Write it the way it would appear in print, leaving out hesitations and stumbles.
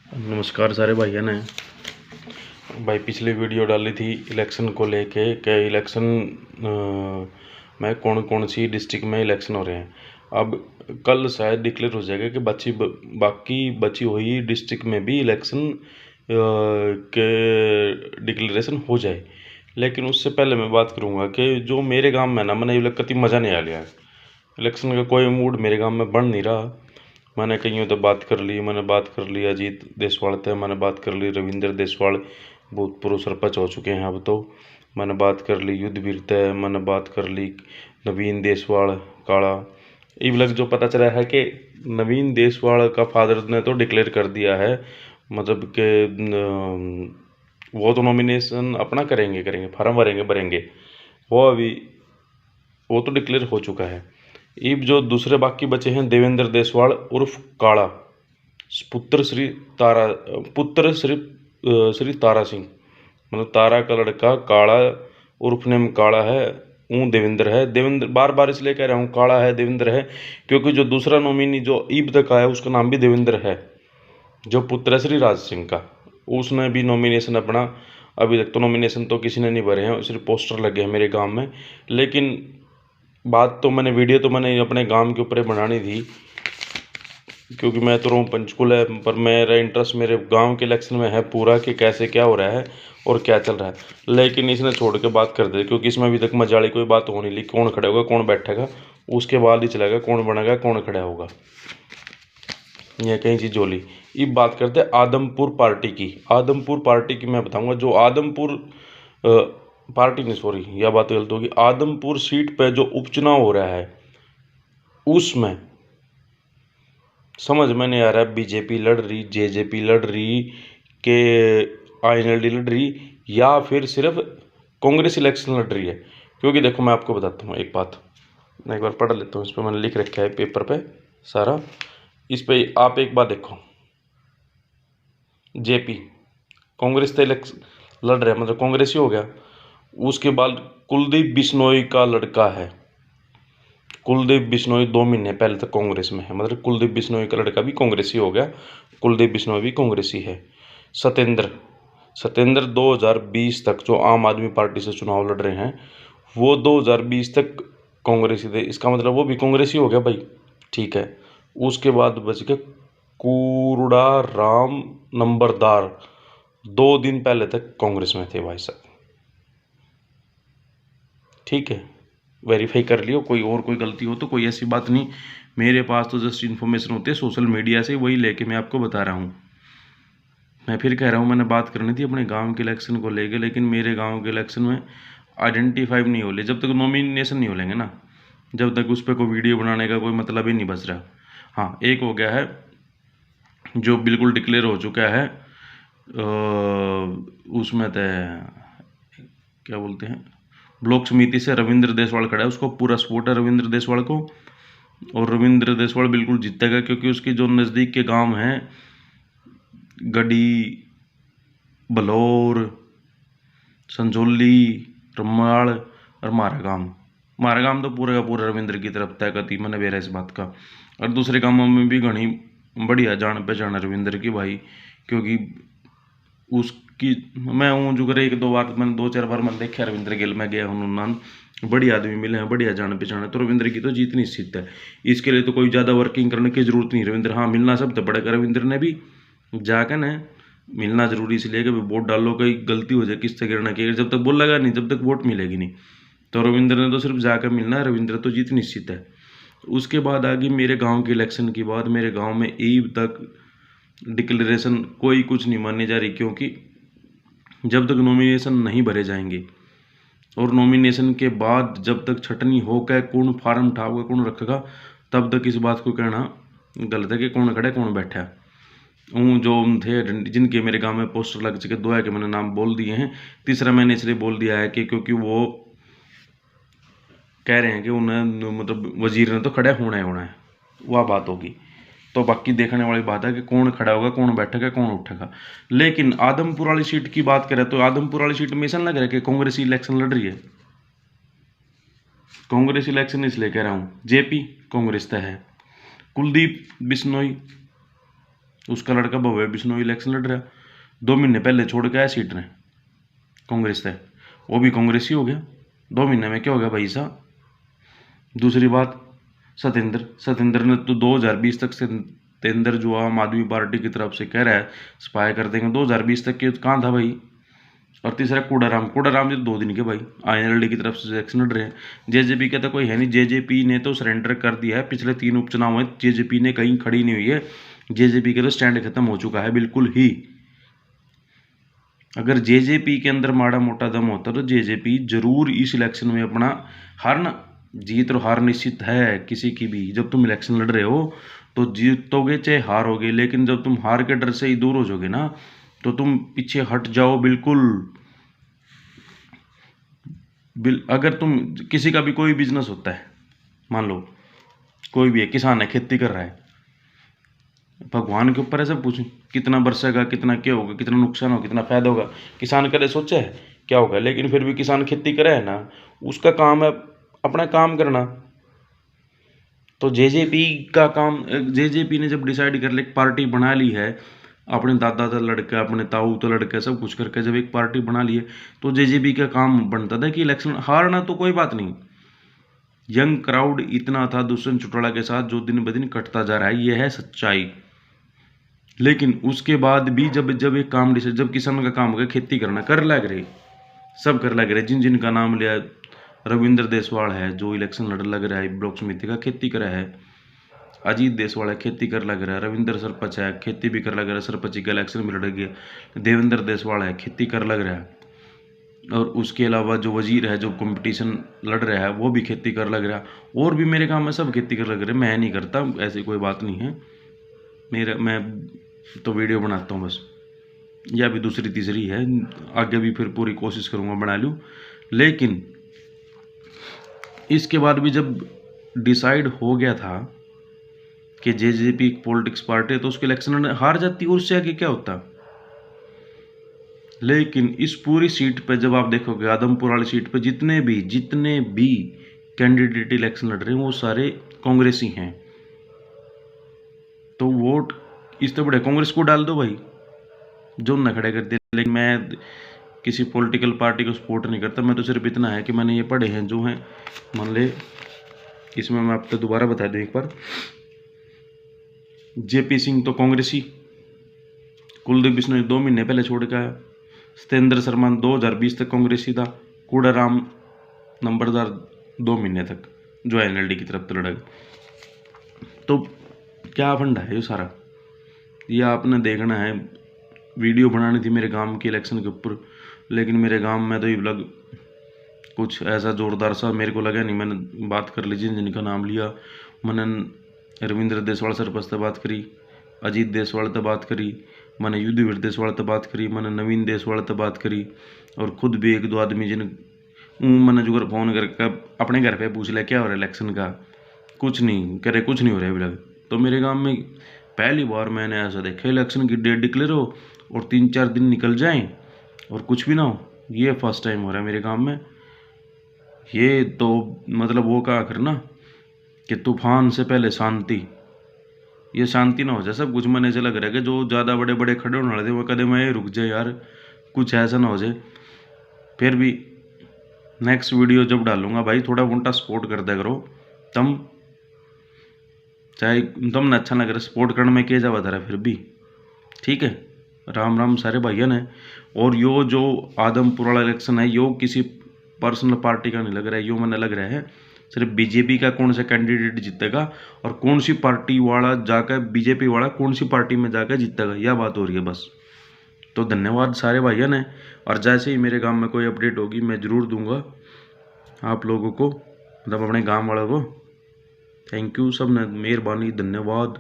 नमस्कार सारे भाइयों ने। भाई पिछली वीडियो डाली थी इलेक्शन को लेके कि इलेक्शन में कौन कौन सी डिस्ट्रिक्ट में इलेक्शन हो रहे हैं। अब कल शायद डिक्लेयर हो जाएगा कि बाकी बची हुई डिस्ट्रिक्ट में भी इलेक्शन के डिक्लेरेशन हो जाए। लेकिन उससे पहले मैं बात करूँगा कि जो मेरे गांव में ना मैंने कति मज़ा नहीं आ लिया। इलेक्शन का कोई मूड मेरे गांव में बन नहीं रहा। मैंने कईयों तो बात कर ली, मैंने बात कर ली अजीत देसवाल थे, मैंने बात कर ली रविंद्र देसवाल भूतपूर्व सरपंच हो चुके हैं अब तो, मैंने बात कर ली युद्धवीर थे, मैंने बात कर ली नवीन देसवाल काला। ये लग जो पता चला है कि नवीन देसवाल का फादर ने तो डिक्लेयर कर दिया है, मतलब कि वो तो नॉमिनेशन अपना करेंगे फार्म भरेंगे वो तो डिक्लेयर हो चुका है। अब जो दूसरे बाकी बचे हैं देवेंद्र देसवाल उर्फ काला, पुत्र श्री तारा सिंह, मतलब तारा का लड़का काला उर्फ नेम काला है, देवेंद्र है। देवेंद्र बार बार इसलिए कह रहा हूँ काला है देवेंद्र है क्योंकि जो दूसरा नॉमिनी जो ईब तक आया उसका नाम भी देवेंद्र है, जो पुत्र है श्री राज सिंह का। उसने भी नॉमिनेशन अपना, अभी तक तो नॉमिनेशन तो किसी ने नहीं भरे हैं, सिर्फ पोस्टर लगे हैं मेरे गांव में। लेकिन बात तो वीडियो तो मैंने अपने गांव के ऊपर बनानी थी क्योंकि मैं तो रहूँ पंचकुला है, पर मेरा इंटरेस्ट मेरे गांव के इलेक्शन में है पूरा कि कैसे क्या हो रहा है और क्या चल रहा है। लेकिन इसने छोड़ के बात कर दी क्योंकि इसमें अभी तक मजाली कोई बात हो नहीं ली। कौन खड़ा होगा कौन बैठेगा उसके बाद ही चलेगा, कौन बनेगा कौन खड़ा होगा, यह कहीं चीज़ जोली। अब बात करते हैं आदमपुर पार्टी की। आदमपुर पार्टी की मैं बताऊंगा, जो आदमपुर पार्टी नहीं, सॉरी यह बात गलत होगी, आदमपुर सीट पे जो उपचुनाव हो रहा है उसमें समझ में नहीं आ रहा है बीजेपी लड़ रही, जेजेपी लड़ रही, के आईएनएलडी लड़ रही, या फिर सिर्फ कांग्रेस इलेक्शन लड़ रही है। क्योंकि देखो मैं आपको बताता हूँ एक बात, मैं एक बार पढ़ लेता हूँ, इस पर मैंने लिख रखा है पेपर पे सारा, इस पे आप एक बार देखो। जेपी कांग्रेस से इलेक्शन लड़ रहा है, मतलब कांग्रेस ही हो गया। उसके बाद कुलदीप बिश्नोई का लड़का है, कुलदीप बिश्नोई 2 महीने पहले तक कांग्रेस में है, मतलब कुलदीप बिश्नोई का लड़का भी कांग्रेसी हो गया, कुलदीप बिश्नोई भी कांग्रेसी है। सत्येंद्र 2020 तक जो आम आदमी पार्टी से चुनाव लड़ रहे हैं वो 2020 तक कांग्रेसी थे, इसका मतलब वो भी कांग्रेसी हो गया भाई, ठीक है। उसके बाद बच गए कूड़ा राम नंबरदार, 2 दिन पहले तक कांग्रेस में थे भाई साहब, ठीक है। वेरीफाई कर लियो, कोई और कोई गलती हो तो कोई ऐसी बात नहीं, मेरे पास तो जस्ट इन्फॉर्मेशन होती है सोशल मीडिया से, वही लेके मैं आपको बता रहा हूँ। मैं फिर कह रहा हूँ मैंने बात करनी थी अपने गांव के इलेक्शन को लेके, लेकिन मेरे गांव के इलेक्शन में आइडेंटिफाई नहीं हो रही, जब तक नॉमिनेशन नहीं हो लेंगे ना, जब तक उस पर कोई वीडियो बनाने का कोई मतलब ही नहीं बच रहा। हाँ एक हो गया है जो बिल्कुल डिक्लेयर हो चुका है, उसमें तो क्या बोलते हैं, ब्लॉक समिति से रविंद्र देसवाल खड़ा है, उसको पूरा सपोर्ट है रविंद्र देसवाल को, और रविंद्र देसवाल बिल्कुल जीतेगा क्योंकि उसकी जो नज़दीक के गांव हैं गढ़ी, बलौर, संजौली, रमाल और मारा गांव तो पूरा का पूरा रविंद्र की तरफ तय करती मैंने बेरा इस बात का। और दूसरे गांवों में भी घनी बढ़िया जान पहचान है रविंद्र की भाई, क्योंकि उसकी मैं हूँ जो करे 1-2 बार मैंने 2-4 बार मैंने देखा रविंद्र गिल में गया हूँ नान, बढ़िया आदमी मिले हैं, बढ़िया जान पहचान है, तो रविंद्र की तो जीत निश्चित है। इसके लिए तो कोई ज़्यादा वर्किंग करने की जरूरत नहीं। रविंद्र हाँ मिलना सब तो पड़ेगा, रविंद्र ने भी जाकर ना मिलना जरूरी इसलिए कि वोट डालो, कहीं गलती हो जाए किससे गिरना की, जब तक बोलेगा नहीं जब तक वोट मिलेगी नहीं। तो रविंद्र ने तो सिर्फ जाकर मिलना है, रविंद्र तो जीत निश्चित है। उसके बाद आगे मेरे गांव के इलेक्शन की बात, मेरे गांव में ईब तक डिक्लेरेशन कोई कुछ नहीं मानी जा रही, क्योंकि जब तक नॉमिनेशन नहीं भरे जाएंगे और नॉमिनेशन के बाद जब तक छटनी होकर कौन फार्म उठाओगे कौन रखेगा, तब तक इस बात को कहना गलत है कि कौन खड़ा कौन बैठा है। जो थे जिनके मेरे गांव में पोस्टर लग चुके, 2 है कि मैंने नाम बोल दिए हैं, तीसरा मैंने इसलिए बोल दिया है कि क्योंकि वो कह रहे हैं कि उन्हें मतलब वजीर ने तो खड़ा होना है, वह बात होगी। तो बाकी देखने वाली बात है कि कौन खड़ा होगा कौन बैठेगा कौन उठेगा। लेकिन आदमपुर वाली सीट की बात करें तो आदमपुर वाली सीट में ऐसा लग रहा है कि कांग्रेस इलेक्शन लड़ रही है। कांग्रेस इलेक्शन इसलिए कह रहा हूँ, जेपी कांग्रेस तय है, कुलदीप बिश्नोई उसका लड़का भव्य बिश्नोई इलेक्शन लड़ रहा, 2 महीने पहले छोड़ के आया सीट ने कांग्रेस से, वो भी कांग्रेसी हो गया 2 महीने में। क्या हो गया भाई साहब। दूसरी बात, सत्येंद्र ने तो 2020 तक सत्येंद्र जो आम आदमी पार्टी की तरफ से कह रहा है स्पाई कर देंगे, 2020 तक के कहाँ था भाई। और तीसरा कूड़ाराम जी 2 दिन के भाई INLD की तरफ से इलेक्शन लड़ रहे हैं। जेजेपी का तो कोई है नहीं, जेजेपी ने तो सरेंडर कर दिया है। पिछले 3 उपचुनाव में जेजेपी ने कहीं खड़ी नहीं हुई है, जेजेपी का तो स्टैंड खत्म हो चुका है बिल्कुल ही। अगर जेजेपी के अंदर माड़ा मोटा दम होता तो जेजेपी जरूर इस इलेक्शन में अपना हारना, जीत और हार निश्चित है किसी की भी। जब तुम इलेक्शन लड़ रहे हो तो जीतोगे चाहे हारोगे, लेकिन जब तुम हार के डर से ही दूर हो जाओगे ना तो तुम पीछे हट जाओ बिल्कुल। अगर तुम किसी का भी कोई बिजनेस होता है, मान लो कोई भी है, किसान है, खेती कर रहा है, भगवान के ऊपर है सब कुछ, कितना बरसेगा, कितना क्या होगा, कितना नुकसान होगा, कितना फायदा होगा, किसान कदे सोचा है क्या होगा। लेकिन फिर भी किसान खेती करे है ना, उसका काम है अपना काम करना। तो जेजेपी का काम, जेजेपी ने जब डिसाइड कर ले, पार्टी बना ली है, अपने दादा का लड़का, अपने ताऊ तो लड़का, सब कुछ करके जब एक पार्टी बना ली है, तो जेजेपी का काम बनता था कि इलेक्शन हारना तो कोई बात नहीं। यंग क्राउड इतना था दुष्यंत चौटाला के साथ जो दिन ब दिन कटता जा रहा है, यह है सच्चाई। लेकिन उसके बाद भी जब एक काम जब किसान का काम हो गया, खेती करना कर लग रहे, सब कर लग रहे। जिनका नाम लिया, रविंद्र देसवाल है जो इलेक्शन लड़ लग रहा है ब्लॉक समिति का, खेती करा है। अजीत देसवाल है, खेती कर लग रहा है। रविंद्र सरपंच है, खेती भी कर लग रहा है, सरपंच का इलेक्शन भी लड़ गया। देवेंद्र देसवाल है, खेती कर लग रहा है। और उसके अलावा जो वजीर है जो कंपटीशन लड़ रहा है वो भी खेती कर लग रहा है। और भी मेरे काम में सब खेती कर लग रहे हैं, मैं नहीं करता, ऐसी कोई बात नहीं है मैं तो वीडियो बनाता हूँ बस, या भी दूसरी तीसरी है, आगे भी फिर पूरी कोशिश करूँगा बना लूँ। लेकिन इसके बाद भी जब डिसाइड हो गया था कि जेजेपी एक पॉलिटिक्स पार्टी है तो उसके इलेक्शन हार जाती और उससे आगे क्या होता। लेकिन इस पूरी सीट पे जब आप देखोगे, आदमपुर वाली सीट पे जितने भी कैंडिडेट इलेक्शन लड़ रहे हैं वो सारे कांग्रेसी हैं। तो वोट इस तो बड़े कांग्रेस को डाल दो भाई, जो न खड़े कर दे। लेकिन मैं किसी पॉलिटिकल पार्टी को सपोर्ट नहीं करता, मैं तो सिर्फ इतना है कि मैंने ये पढ़े हैं जो हैं, मान ले इसमें मैं आपको दोबारा बता दूं एक बार। जेपी सिंह तो कांग्रेसी, कुलदीप बिश्नोई 2 महीने पहले छोड़ के आया। सत्येंद्र शर्मा 2020 तक कांग्रेसी था। कूड़ाराम नंबरदार 2 महीने तक जो INLD की तरफ लड़ा। तो क्या फंडा है ये सारा, ये आपने देखना है। वीडियो बनानी थी मेरे गांव के इलेक्शन के ऊपर, लेकिन मेरे गांव में तो ये लग कुछ ऐसा जोरदार सा मेरे को लगा नहीं। मैंने बात कर ली जिनका नाम लिया, मैंने रविंद्र देसवाल सरपंच से बात करी, अजीत देसवाल से बात करी, मैंने युद्धवीर देसवाल से बात करी, मैंने नवीन देसवाल से बात करी, और खुद भी 1-2 आदमी जिन मैंने जो फ़ोन करके अपने घर पे पूछ लिया क्या हो रहा है इलेक्शन का, कुछ नहीं करे, कुछ नहीं हो रहा है अभी तक। तो मेरे गांव में पहली बार मैंने ऐसा देखा इलेक्शन की डेट डिक्लेयर हो और 3-4 दिन निकल जाएं और कुछ भी ना हो। ये फर्स्ट टाइम हो रहा है मेरे गांव में। ये तो मतलब वो कहा करना कि तूफान से पहले शांति, ये शांति ना हो जाए सब कुछ। मैंने ऐसे लग रहा है कि जो ज़्यादा बड़े बड़े खड़े होने वाले थे वो कदम में रुक जाए यार, कुछ ऐसा ना हो जाए। फिर भी नेक्स्ट वीडियो जब डालूंगा भाई थोड़ा मोटा सपोर्ट कर दिया करो, तुम चाहे तुमने अच्छा ना करे सपोर्ट करने में क्या जावा रहा फिर भी, ठीक है। राम राम सारे भाइयों ने। और यो जो आदमपुर वाला इलेक्शन है यो किसी पर्सनल पार्टी का नहीं लग रहा है, यो मैंने लग रहा है सिर्फ बीजेपी का कौन सा कैंडिडेट जीतेगा और कौन सी पार्टी वाला जाकर, बीजेपी वाला कौन सी पार्टी में जाकर जीतेगा, यह बात हो रही है बस। तो धन्यवाद सारे भाइयों ने। और जैसे ही मेरे गांव में कोई अपडेट होगी मैं ज़रूर दूंगा आप लोगों को, मतलब अपने गांव वालों को। थैंक यू सब ने, मेहरबानी, धन्यवाद।